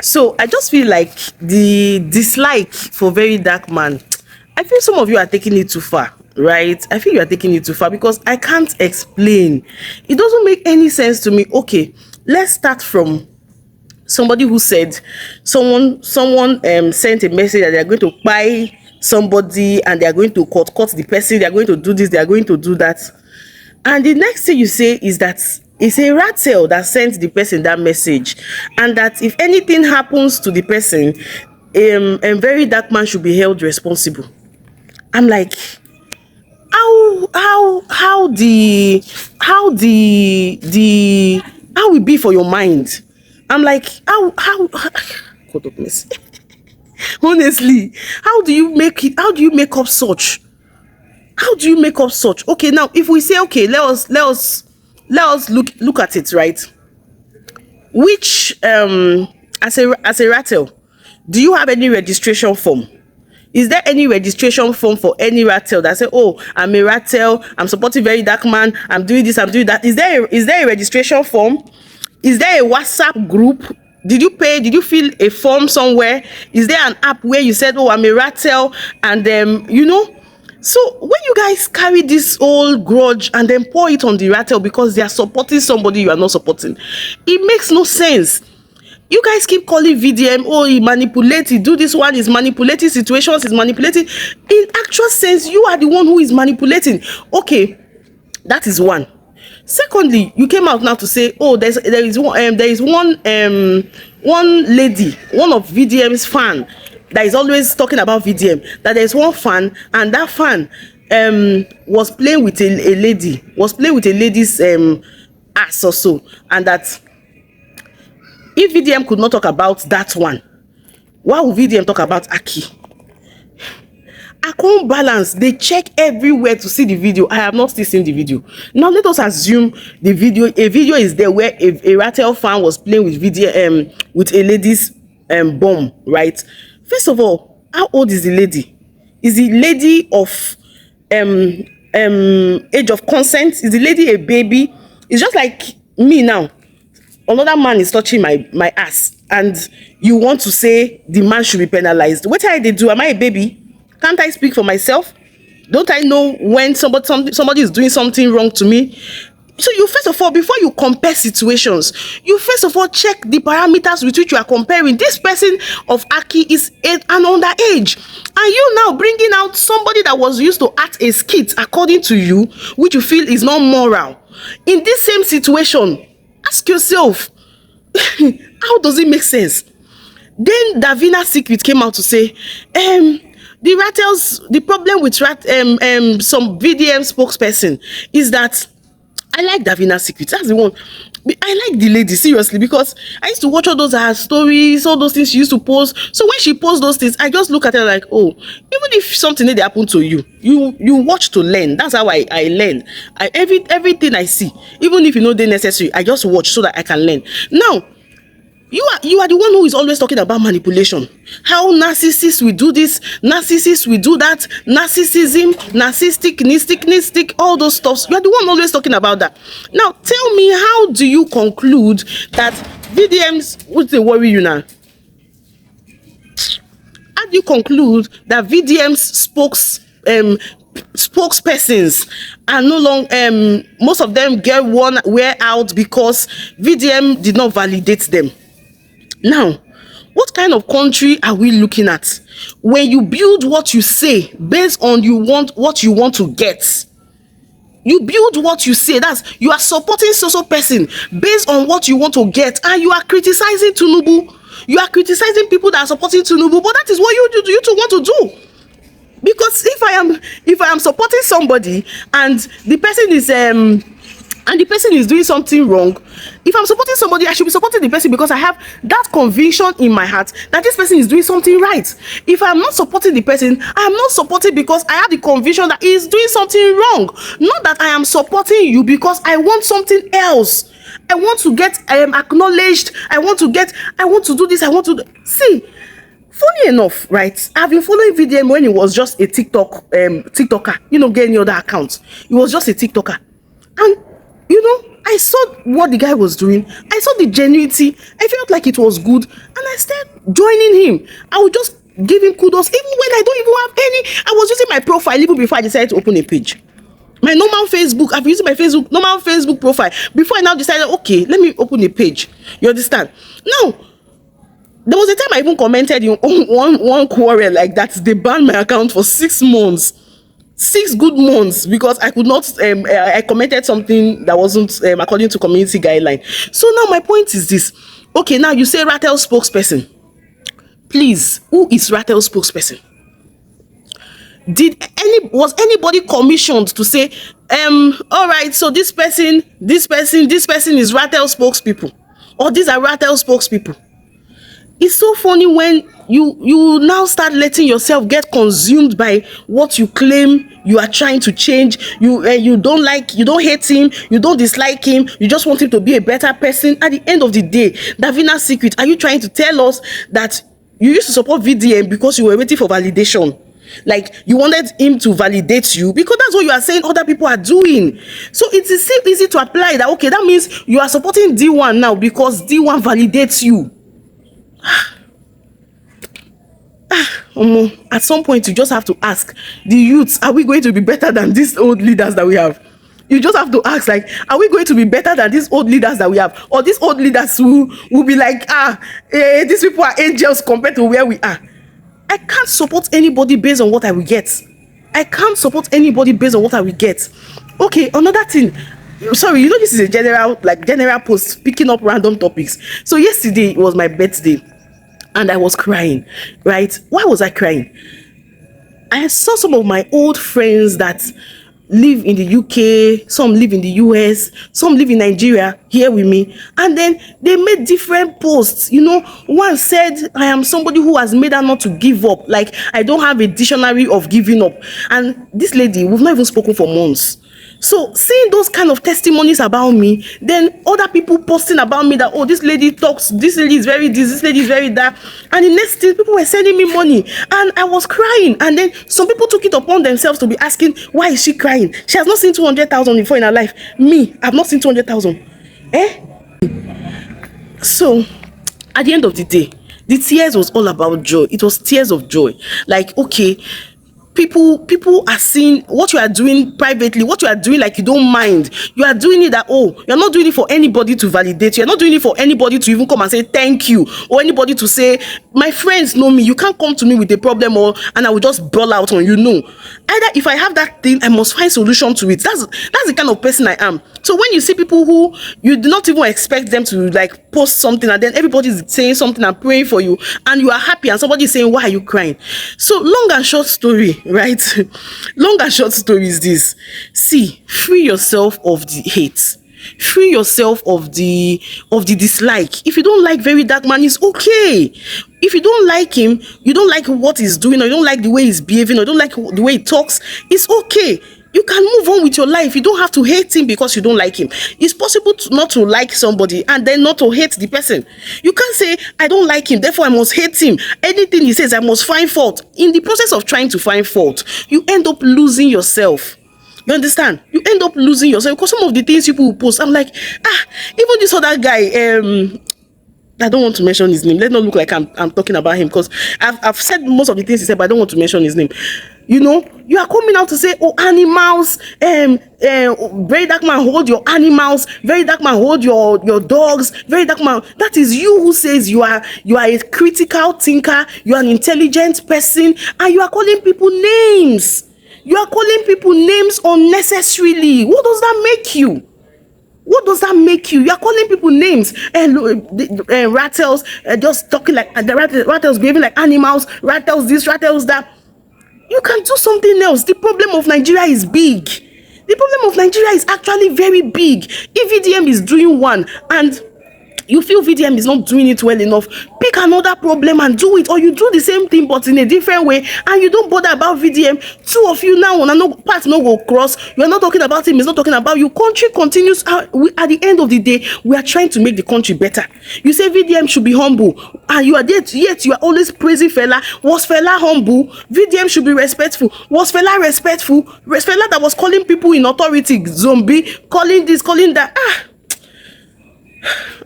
So I just feel like the dislike for Very Dark Man, I feel some of you are taking it too far, right? I feel you are taking it too far because I can't explain. It doesn't make any sense to me. Okay, let's start from somebody who said someone sent a message that they are going to buy somebody and they are going to cut the person, they are going to do this, they are going to do that. And the next thing you say is that it's a rattle that sent the person that message, and that if anything happens to the person, a Very Dark Man should be held responsible. I'm like, how will be for your mind? I'm like, how God of mercy. Honestly, how do you make it? How do you make up such? How do you make up such? Okay, now if we say, okay, let us look at it, right? Which as a rattle, do you have any registration form? Is there any registration form for any rattle that say, oh, I'm a rattle, I'm supporting Very Dark Man, I'm doing this, I'm doing that? Is there a registration form? Is there a WhatsApp group? Did you pay? Did you fill a form somewhere? Is there an app where you said, oh, I'm a rattle, and so when you guys carry this old grudge and then pour it on the rattle because they are supporting somebody you are not supporting, it makes no sense. You guys keep calling VDM, oh, he manipulates, he do this one, he's manipulating situations, he's manipulating. In actual sense, you are the one who is manipulating. Okay, that is one. Secondly, you came out now to say, oh, there is one lady, one of VDM's fan that is always talking about VDM, that there is one fan, and that fan was playing with a lady's ass or so, and that if VDM could not talk about that one, why would VDM talk about Aki? Account balance, they check everywhere to see the video. I have not still seen the video. Now let us assume a video is there where a rattle fan was playing with with a lady's bomb, right? First of all, how old is the lady? Is the lady of age of consent? Is the lady a baby? It's just like me now. Another man is touching my ass, and you want to say the man should be penalized. What I do? Am I a baby? Can't I speak for myself? Don't I know when somebody is doing something wrong to me? So you first of all, before you compare situations, you first of all check the parameters with which you are comparing. This person of Aki is an underage, and you now bringing out somebody that was used to act a skit according to you, which you feel is not moral. In this same situation, ask yourself, how does it make sense? Then Davina Secret came out to say, the problem with some VDM spokesperson is that I like Davina Secret. That's the one. I like the lady, seriously, because I used to watch all those her stories, all those things she used to post. So when she posts those things, I just look at her like, oh, even if something that happened to you, you watch to learn. That's how I learn. Everything I see, even if they're necessary, I just watch so that I can learn. Now, you are the one who is always talking about manipulation. How narcissists will do this, narcissists will do that, narcissism, narcissistic, all those stuffs. You are the one always talking about that. Now, tell me, how do you conclude that VDMs, what's they worry you now? How do you conclude that VDM's spokespersons are no longer, most of them wear out because VDM did not validate them? Now, what kind of country are we looking at when you build what you say based on what you want to get? You build what you say. That's, you are supporting so person based on what you want to get, and you are criticizing Tinubu. You are criticizing people that are supporting Tinubu, but that is what you two want to do. Because if I am supporting somebody and the person is doing something wrong, if I'm supporting somebody, I should be supporting the person because I have that conviction in my heart that this person is doing something right. If I'm not supporting the person, I'm not supporting because I have the conviction that he is doing something wrong. Not that I am supporting you because I want something else. I want to get acknowledged. I want to do this. See, funny enough, right? I've been following VDM when he was just a TikToker. Get any other account. He was just a TikToker. And I saw what the guy was doing. I saw the genuinity. I felt like it was good, and I started joining him. I would just give him kudos, even when I don't even have any. I was using my profile even before I decided to open a page. My normal Facebook, I've used my normal Facebook profile before I now decided, okay, let me open a page. You understand? Now, there was a time I even commented in one quarrel like that. They banned my account for 6 months. 6 good months, because I could not I commented something that wasn't according to community guideline. So now my point is this. Okay, now you say Rattle spokesperson. Please, who is Rattle spokesperson? Was anybody commissioned to say all right, so this person is Rattle spokespeople, or these are Rattle spokespeople? It's so funny when you now start letting yourself get consumed by what you claim you are trying to change. You don't like, you don't hate him, you don't dislike him, you just want him to be a better person. At the end of the day, Davina's secret, are you trying to tell us that you used to support VDM because you were waiting for validation? Like, you wanted him to validate you, because that's what you are saying other people are doing. So it is so easy to apply that. Okay, that means you are supporting D1 now because D1 validates you. At some point you just have to ask the youths, are we going to be better than these old leaders that we have? You just have to ask, like, are we going to be better than these old leaders that we have? Or these old leaders who will be like, these people are angels compared to where we are. I can't support anybody based on what I will get. I can't support anybody based on what I will get. Okay, another thing. Sorry, you know, this is a general post picking up random topics. So yesterday was my birthday and I was crying, right? Why was I crying? I saw some of my old friends that live in the UK, some live in the US, some live in Nigeria here with me, and then they made different posts. You know, one said, I am somebody who has made her not to give up, like I don't have a dictionary of giving up. And this lady, we've not even spoken for months. So seeing those kind of testimonies about me, then other people posting about me that, oh, this lady talks, this lady is very this lady is very that, and the next thing, people were sending me money and I was crying. And then some people took it upon themselves to be asking, why is she crying? She has not seen 200,000 before in her life. Me, I've not seen 200,000. So at the end of the day, the tears was all about joy. It was tears of joy. Like, okay, people are seeing what you are doing privately, what you are doing, like you don't mind. You are doing it that, oh, you're not doing it for anybody to validate you. You're not doing it for anybody to even come and say thank you, or anybody to say, my friends know me, you can't come to me with a problem and I will just brawl out on you. No. Either if I have that thing, I must find solution to it. That's the kind of person I am. So when you see people who you do not even expect them to like post something, and then everybody's saying something and praying for you, and you are happy, and somebody is saying, why are you crying? So long and short story, right? Long and short story is this. See, free yourself of the hate. Free yourself of the dislike. If you don't like Very Dark Man, it's okay. If you don't like him, you don't like what he's doing, or you don't like the way he's behaving, or you don't like the way he talks, it's okay. You can move on with your life. You don't have to hate him because you don't like him. It's possible not to like somebody and then not to hate the person. You can't say, I don't like him, therefore I must hate him. Anything he says, I must find fault. In the process of trying to find fault, you end up losing yourself. You understand? You end up losing yourself, because some of the things people will post, I'm like, even this other guy, I don't want to mention his name. Let's not look like I'm talking about him, because I've said most of the things he said, but I don't want to mention his name. You know, you are coming out to say, oh, animals, Very Dark Man, hold your animals, Very Dark Man, hold your dogs, Very Dark Man. That is you who says you are a critical thinker, you are an intelligent person, and you are calling people names. You are calling people names unnecessarily. What does that make you? What does that make you? You are calling people names. Rattles, just talking like rattles, behaving like animals, rattles this, rattles that. You can do something else. The problem of Nigeria is big. The problem of Nigeria is actually very big. If VDM is doing one and you feel VDM is not doing it well enough, pick another problem and do it, or you do the same thing but in a different way, and you don't bother about VDM. Two of you now on no part no go cross. You are not talking about him, he's not talking about you. Country continues. At the end of the day, we are trying to make the country better. You say VDM should be humble, and you are there, yet you are always praising Fela. Was Fela humble? VDM should be respectful. Was Fela respectful? Fela that was calling people in authority zombie, calling this, calling that.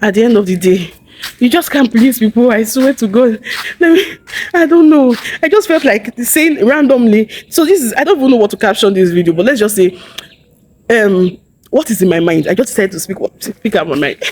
At the end of the day, you just can't please people. I swear to God. I don't know. I just felt like saying randomly. So this is, I don't even know what to caption this video, but let's just say, what is in my mind. I just decided to speak out my mind.